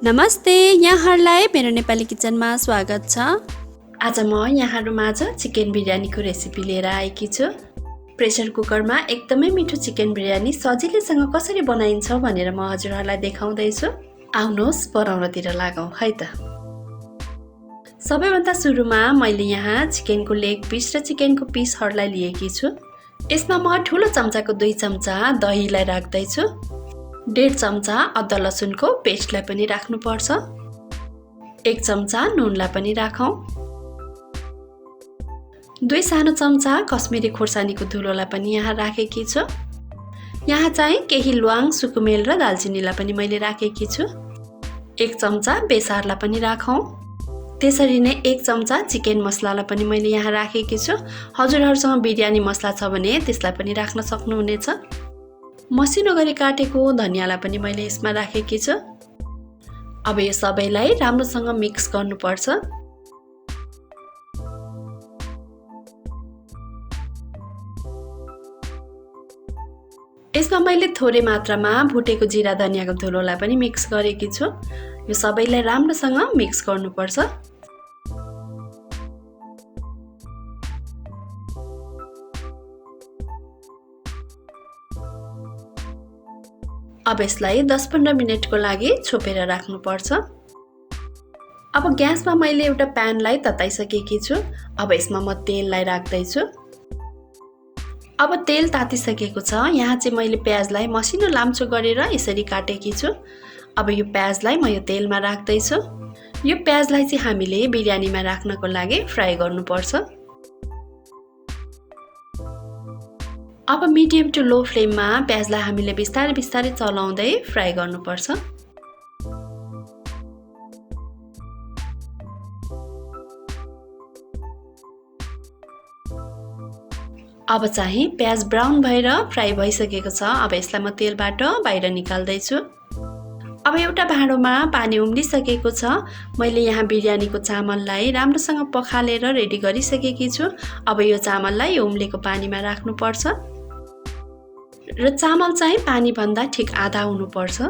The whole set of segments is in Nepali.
नमस्ते, यहाँहरूलाई मेरो नेपाली किचनमा स्वागत छ। आज म यहाँहरूमाझ चिकन बिरयानीको रेसिपी लिएर आएकी छु। प्रेसर कुकरमा एकदमै मिठो चिकन बिरयानी सजिलैसँग कसरी बनाइन्छ भनेर म हजुरहरूलाई देखाउँदैछु। आउनुहोस् बनाउनतिर लागौँ है त। सबैभन्दा सुरुमा मैले यहाँ चिकनको लेग पिस र चिकनको पिसहरूलाई लिएकी छु। यसमा म ठुलो चम्चाको 2 चम्चा दहीलाई राख्दैछु। 1.5 चम्चा अदुवा लसुनको पेस्टलाई पनि राख्नुपर्छ। 1 चम्चा नुनलाई पनि राखौँ। 2 सानो चम्चा कश्मिरी खोर्सानीको धुलोलाई पनि यहाँ राखेकी छु। यहाँ चाहिँ केही ल्वाङ, सुकुमेल र दालचिनीलाई पनि मैले राखेकी छु। 1 चम्चा बेसारलाई पनि राखौँ। त्यसरी नै 1 चम्चा चिकन मसलालाई पनि मैले यहाँ राखेकी छु। हजुरहरूसँग बिरयानी मसला छ भने त्यसलाई पनि राख्न सक्नुहुनेछ। मसिनो गरी काटेको धनियालाई पनि मैले यसमा राखेकी छु। अब यो सबैलाई राम्रोसँग मिक्स गर्नुपर्छ। यसमा मैले थोरै मात्रामा भुटेको जिरा धनियाको धुलोलाई पनि मिक्स गरेकी छु। यो सबैलाई राम्रोसँग मिक्स गर्नुपर्छ। अब यसलाई 10-15 मिनेटको लागि छोपेर राख्नुपर्छ। अब ग्यासमा मैले एउटा प्यानलाई तताइसकेकी छु। अब यसमा म तेललाई राख्दैछु। अब तेल तातिसकेको छ। यहाँ चाहिँ मैले प्याजलाई मसिनो लाम्चो गरेर यसरी काटेकी छु। अब यो प्याजलाई म यो तेलमा राख्दैछु। यो प्याजलाई चाहिँ हामीले बिरयानीमा राख्नको लागि फ्राई गर्नुपर्छ। अब मिडियम टु लो फ्लेममा प्याजलाई हामीले बिस्तारै बिस्तारै चलाउँदै फ्राई गर्नुपर्छ। अब चाहिँ प्याज ब्राउन भएर फ्राई भइसकेको छ। अब यसलाई म तेलबाट बाहिर निकाल्दैछु। अब एउटा भाँडोमा पानी उम्लिसकेको छ। मैले यहाँ बिरयानीको चामललाई राम्रोसँग पखालेर रेडी गरिसकेकी छु। अब यो चामललाई उम्लेको पानीमा राख्नुपर्छ र चामल चाहिँ पानीभन्दा ठिक आधा हुनुपर्छ।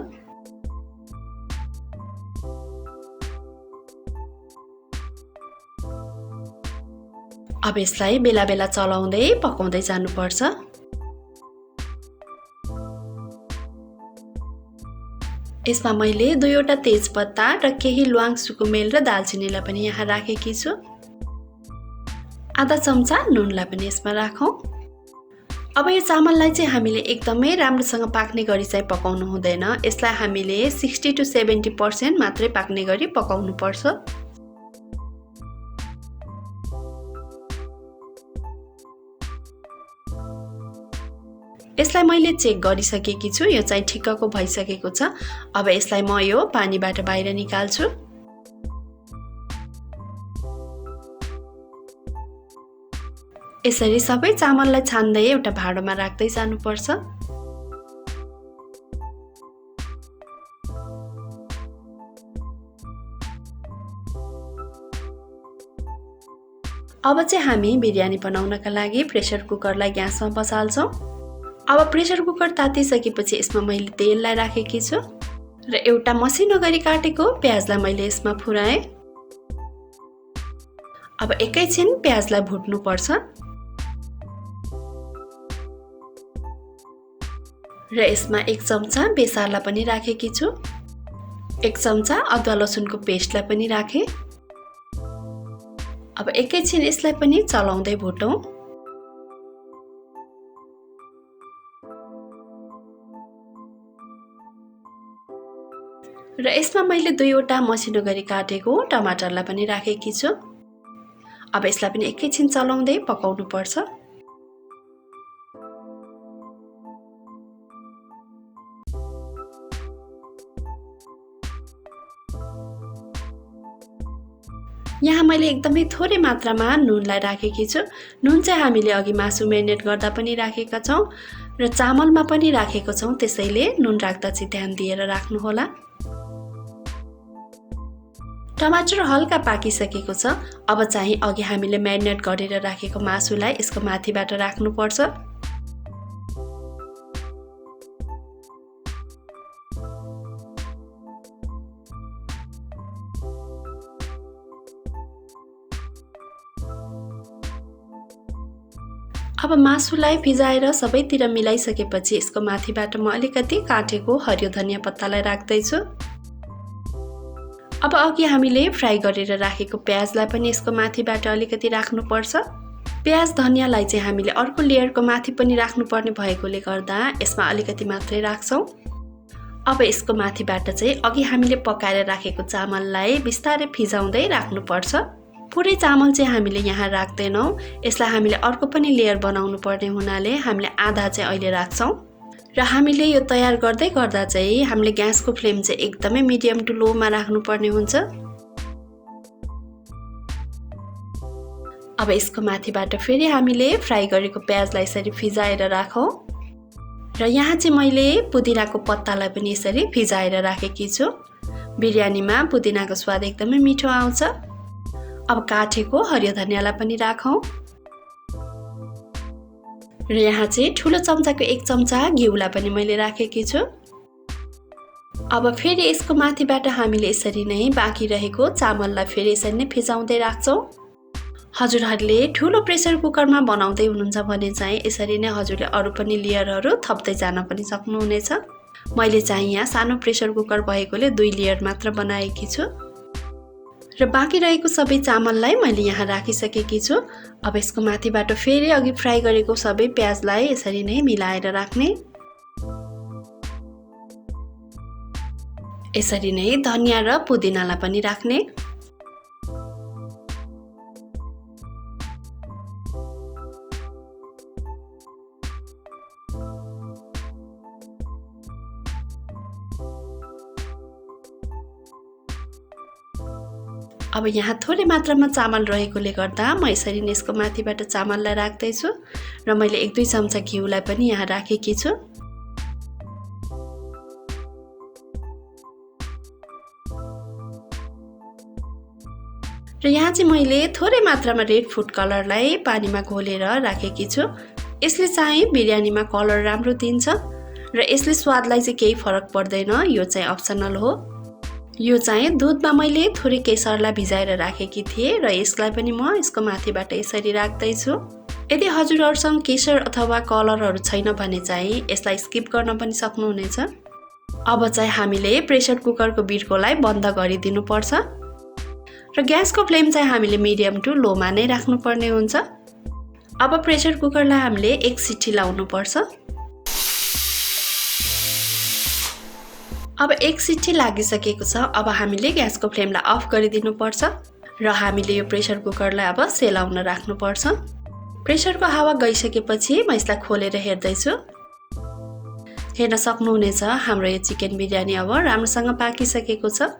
अब यसलाई बेला बेला चलाउँदै पकाउँदै जानुपर्छ। यसमा मैले 2वटा तेजपत्ता र केही ल्वाङ, सुकुमेल र दालचिनीलाई पनि यहाँ राखेकी छु। आधा चम्चा नुनलाई पनि यसमा राखौँ। अब यो चामललाई चाहिँ हामीले एकदमै राम्रोसँग पाक्ने गरी चाहिँ पकाउनु हुँदैन। यसलाई हामीले 60 to 70% मात्रै पाक्ने गरी पकाउनुपर्छ। यसलाई मैले चेक गरिसकेकी छु। यो चाहिँ ठिक्कको भइसकेको छ। अब यसलाई म यो पानीबाट बाहिर निकाल्छु। यसरी सबै चामललाई छान्दै एउटा भाँडोमा राख्दै जानुपर्छ। अब चाहिँ हामी बिरयानी बनाउनका लागि प्रेसर कुकरलाई ग्यासमा बसाल्छौँ। अब प्रेसर कुकर तातिसकेपछि यसमा मैले तेललाई राखेकी छु र एउटा मसिनो गरी काटेको प्याजलाई मैले यसमा फुराएँ। अब एकैछिन प्याजलाई भुट्नुपर्छ र यसमा 1 चम्चा बेसारलाई पनि राखेकी छु। 1 चम्चा अदुवा लसुनको पेस्टलाई पनि राखेँ। अब एकैछिन यसलाई पनि चलाउँदै भुटौँ। र यसमा मैले 2वटा मसिनो गरी काटेको टमाटरलाई पनि राखेकी छु। अब यसलाई पनि एकैछिन चलाउँदै पकाउनुपर्छ। यहाँ मैले एकदमै थोरै मात्रामा नुनलाई राखेकी छु। नुन चाहिँ हामीले अघि मासु मेरिनेट गर्दा पनि राखेका छौँ र चामलमा पनि राखेको छौँ। त्यसैले नुन राख्दा चाहिँ ध्यान दिएर राख्नुहोला। टमाटर हल्का पाकिसकेको छ। अब चाहिँ अघि हामीले म्यारिनेट गरेर राखेको मासुलाई यसको माथिबाट राख्नुपर्छ। अब मासुलाई फिजाएर सबैतिर मिलाइसकेपछि यसको माथिबाट म अलिकति काटेको हरियो धनिया पत्तालाई राख्दैछु। अब अघि हामीले फ्राई गरेर राखेको प्याजलाई पनि यसको माथिबाट अलिकति राख्नुपर्छ। प्याज धनियालाई चाहिँ हामीले अर्को लेयरको माथि पनि राख्नुपर्ने भएकोले गर्दा यसमा अलिकति मात्रै राख्छौँ। अब यसको माथिबाट चाहिँ अघि हामीले पकाएर राखेको चामललाई बिस्तारै फिजाउँदै राख्नुपर्छ। पुरै चामल चाहिँ हामीले यहाँ राख्दैनौँ, यसलाई हामीले अर्को पनि लेयर बनाउनु पर्ने हुनाले हामीले आधा चाहिँ अहिले राख्छौँ। र हामीले यो तयार गर्दै गर्दा चाहिँ हामीले ग्यासको फ्लेम चाहिँ एकदमै मिडियम टु लोमा राख्नुपर्ने हुन्छ। अब यसको माथिबाट फेरि हामीले फ्राई गरेको प्याजलाई यसरी फिजाएर राखौँ। र यहाँ चाहिँ मैले पुदिनाको पत्तालाई पनि यसरी फिजाएर राखेकी छु। बिरयानीमा पुदिनाको स्वाद एकदमै मिठो आउँछ। अब काटेको हरियो धनियालाई पनि राखौँ। र यहाँ चाहिँ ठुलो चम्चाको 1 चम्चा घिउलाई पनि मैले राखेकी छु। अब फेरि यसको माथिबाट हामीले यसरी नै बाँकी रहेको चामललाई फेरि यसरी नै फिजाउँदै राख्छौँ। हजुरहरूले ठुलो प्रेसर कुकरमा बनाउँदै हुनुहुन्छ भने चाहिँ यसरी नै हजुरले अरू पनि लेयरहरू थप्दै जान पनि सक्नुहुनेछ। मैले चाहिँ यहाँ सानो प्रेसर कुकर भएकोले 2 लेयर मात्र बनाएकी छु। र बाँकी रहेको सबै चामललाई मैले यहाँ राखिसकेकी छु। अब यसको माथिबाट फेरि अघि फ्राई गरेको सबै प्याजलाई यसरी नै मिलाएर राख्ने। यसरी नै धनिया र पुदिनालाई पनि राख्ने। अब यहाँ थोरै मात्रामा चामल रहेकोले गर्दा म यसरी नै यसको माथिबाट चामललाई राख्दैछु र मैले 1-2 चम्चा घिउलाई पनि यहाँ राखेकी छु। र यहाँ चाहिँ मैले थोरै मात्रामा रेड फुड कलरलाई पानीमा घोलेर राखेकी छु। यसले चाहिँ बिरयानीमा कलर राम्रो दिन्छ र यसले स्वादलाई चाहिँ केही फरक पर्दैन, यो चाहिँ अप्सनल हो। यो चाहिँ दुधमा मैले थोरै केसरलाई भिजाएर राखेकी थिएँ र यसलाई पनि म यसको माथिबाट यसरी राख्दैछु। यदि हजुरहरूसँग केसर अथवा कलरहरू छैन भने चाहिँ यसलाई स्किप गर्न पनि सक्नुहुनेछ। अब चाहिँ हामीले प्रेसर कुकरको बिर्कोलाई बन्द गरिदिनु पर्छ र ग्यासको फ्लेम चाहिँ हामीले मिडियम टु लोमा नै राख्नुपर्ने हुन्छ। अब प्रेसर कुकरलाई हामीले 1 सिटी लाउनु पर्छ। अब 1 सिटी लागिसकेको छ। अब हामीले ग्यासको फ्लेमलाई अफ गरिदिनु पर्छ र हामीले यो प्रेसर कुकरलाई अब सेलाउन राख्नुपर्छ। प्रेसरको हावा गइसकेपछि म यसलाई खोलेर हेर्दैछु। हेर्न सक्नुहुनेछ हाम्रो यो चिकन बिरयानी अब राम्रोसँग पाकिसकेको छ।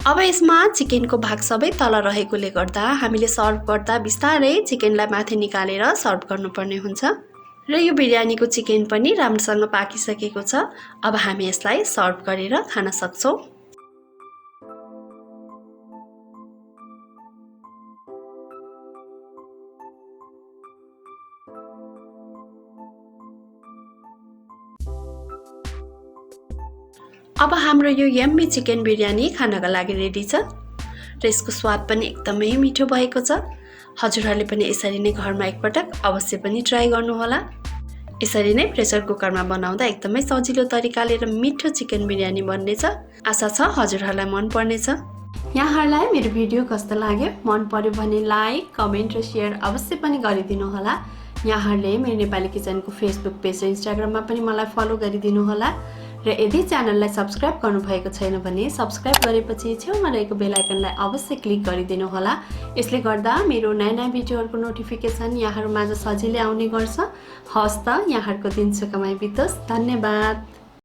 अब यसमा चिकनको भाग सबै तल रहेकोले गर्दा हामीले सर्भ गर्दा बिस्तारै चिकनलाई माथि निकालेर सर्भ गर्नुपर्ने हुन्छ। र यो बिरयानीको चिकन पनि राम्रोसँग पाकिसकेको छ। अब हामी यसलाई सर्भ गरेर खान सक्छौँ। अब हाम्रो यो यम्मी चिकन बिरयानी खानका लागि रेडी छ र यसको स्वाद पनि एकदमै मिठो भएको छ। हजुरहरूले पनि यसरी नै घरमा एकपटक अवश्य पनि ट्राई गर्नुहोला। यसरी नै प्रेसर कुकरमा बनाउँदा एकदमै सजिलो तरिकाले र मिठो चिकन बिरयानी बन्नेछ। आशा छ हजुरहरूलाई मन पर्नेछ। यहाँहरूलाई मेरो भिडियो कस्तो लाग्यो? मन पर्यो भने लाइक, कमेन्ट र शेयर अवश्य पनि गरिदिनु होला। यहाँहरूले मेरो नेपाली किचनको फेसबुक पेज र इन्स्टाग्राममा पनि मलाई फलो गरिदिनु होला। र यदि च्यानललाई सब्स्क्राइब गर्नुभएको छैन भने सब्स्क्राइब गरेपछि छेउमा रहेको बेल आइकनलाई अवश्य क्लिक गरिदिनु होला। यसले गर्दा मेरो नयाँ नयाँ भिडियोहरूको नोटिफिकेसन यहाँहरूमाझ सजिलै आउने गर्छ। हवस् त, यहाँहरूको दिन सुखमय बितोस्। धन्यवाद।